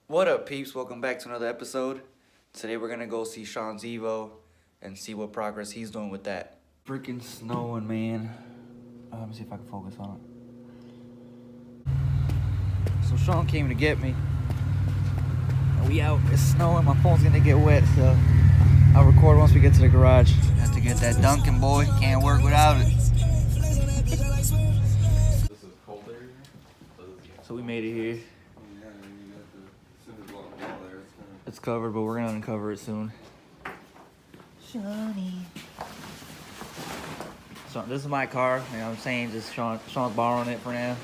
What up, peeps? Welcome back to another episode. Today we're gonna go see Shawn's Evo and see what progress he's doing with that. Freaking snowing, man. Let me see if I can focus on it. So Shawn came to get me. We out. It's snowing. My phone's gonna get wet, so I'll record once we get to the garage. Have to get that Dunkin', boy. Can't work without it. So we made it here. It's covered, but we're gonna uncover it soon. Shawnee. So this is my car. You know what I'm saying? Just Shawn's borrowing it for now.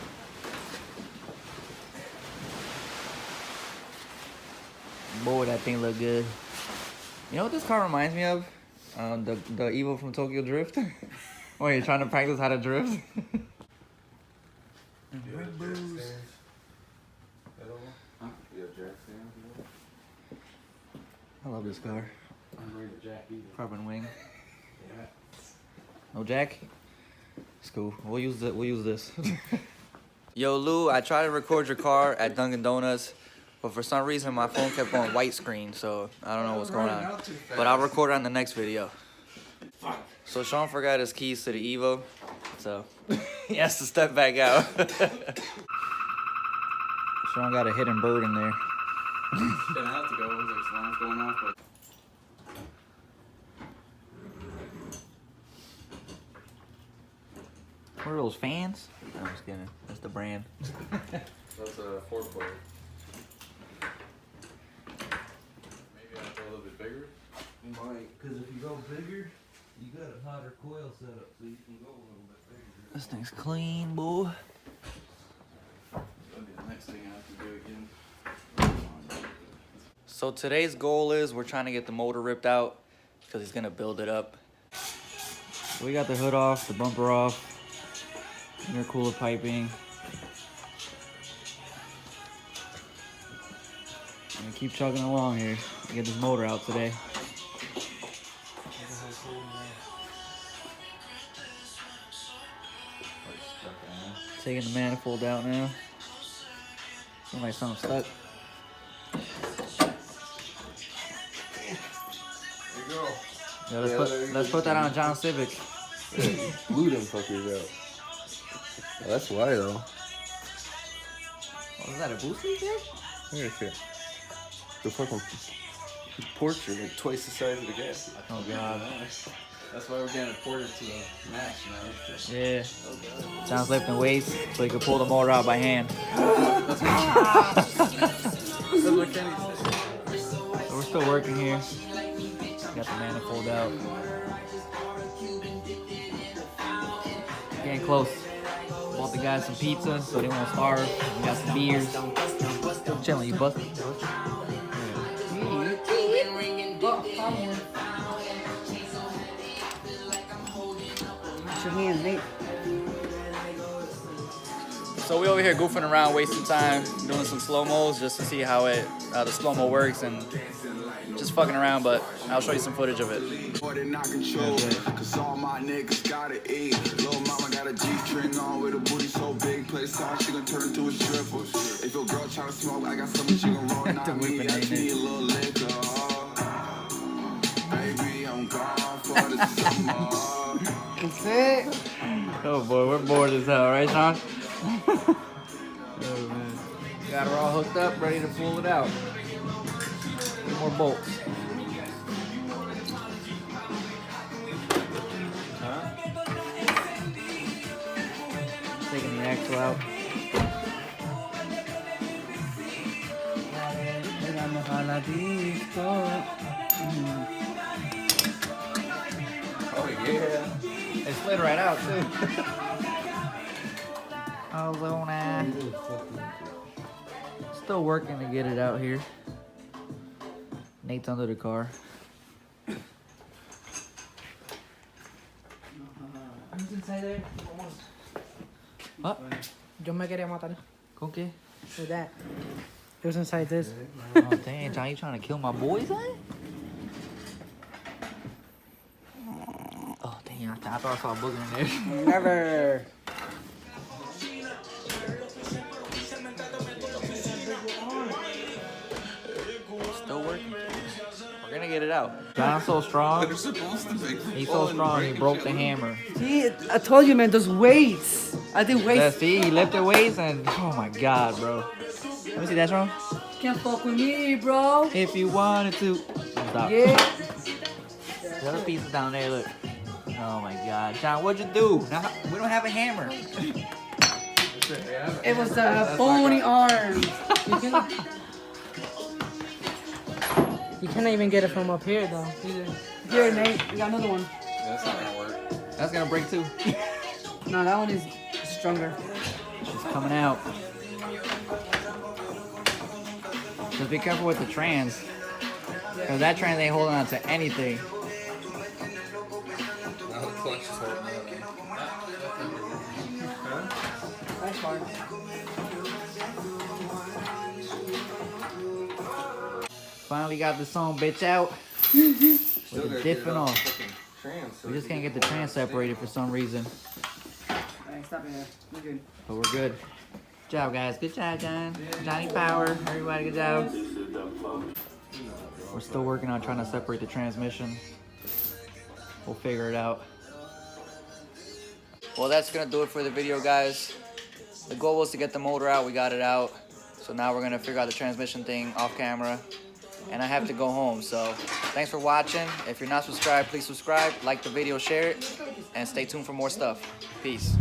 Boy, that thing look good. You know what this car reminds me of? The Evo from Tokyo Drift. When you're trying to practice how to drift. I love this car. Carbon wing. No jack? It's cool. We'll use this. Yo, Lou, I tried to record your car at Dunkin' Donuts, but for some reason my phone kept going white screen, so I don't know what's going on. But I'll record it on the next video. So Shawn forgot his keys to the Evo, so he has to step back out. Shawn got a hidden bird in there. Gonna have to go. There's alarms going off, but What are those fans? No, I'm just kidding. That's the brand. that's a 4-player. Maybe I'll go a little bit bigger. You might, because if you go bigger, you got a hotter coil setup, so you can go a little bit bigger. This thing's clean, boy. That'll be the next thing I have to do again. So today's goal is we're trying to get the motor ripped out because he's gonna build it up. We got the hood off, the bumper off, intercooler piping. I'm gonna keep chugging along here to get this motor out today. Taking the manifold out now. Seems like something's stuck. Yeah, let's put that on John Civic. Yeah, blew them fuckers out. Oh, that's why though. Oh, is that a boost leak there? Yeah, shit. The fucking ports are like twice the size of the gas. Oh god. That's why we're getting it ported to a match now. Yeah. John's lifting weights so he can pull the motor out by hand. That's what Kenny said. So we're still working here. Got the manifold out. Getting close. Bought the guys some pizza so they won't starve. We got some beers. Chilling, you busted. Your hands, Nate. So we over here goofing around, wasting time, doing some slow-mos just to see how the slow-mo works and just fucking around, but I'll show you some footage of it. Cause all my niggas gotta eat. Little mama got a G-string on with a booty so big. Play the song, she gon' turn into a stripper. If your girl tryna smoke, I got something she gon' roll. Not me, I just need a little liquor. Baby, I'm gone for the summer. That's it. Oh boy, we're bored as hell, right, Shawn? Oh man. Got her all hooked up, ready to pull it out. More bolts. Taking the axle out. Oh yeah. It slid right out too. Oh, Luna. Still working to get it out here. Nate's under the car. Who's inside there? What? Yo me quería matar. ¿Con qué? With that. It was inside this. Oh, dang, John, you trying to kill my boys, eh? Oh, dang, I thought I saw a booger in there. Never. out. John's so strong. They're supposed to make. He's so strong, he broke the hammer. See, I told you, man, those weights. I did weights. Let's see, he lifted weights and oh my god, bro. Let me see that, Shawn. Can't fuck with me, bro. If you wanted to. Stop. Yeah. The other pieces down there, look. Oh my god. John, what'd you do? Now, we don't have a hammer. It was a bony arm. You can't even get it from up here, though. Here, Nate, we got another one. Yeah, that's not gonna work. That's gonna break too. No, that one is stronger. It's coming out. Just be careful with the trans. Because that trans ain't holding on to anything. Now the clutch is holding up. That's hard. Finally got the song bitch out. With the diff and all. Trans, so We just can't get the trans separated for some reason. Alright, stop it there. We're good. But we're good. Good job, guys. Good job, John. Johnny Power. Everybody, good job. We're still working on trying to separate the transmission. We'll figure it out. Well, that's gonna do it for the video, guys. The goal was to get the motor out. We got it out. So now we're gonna figure out the transmission thing off camera. And I have to go home. So thanks for watching. If you're not subscribed, please subscribe. Like the video, share it. And stay tuned for more stuff. Peace.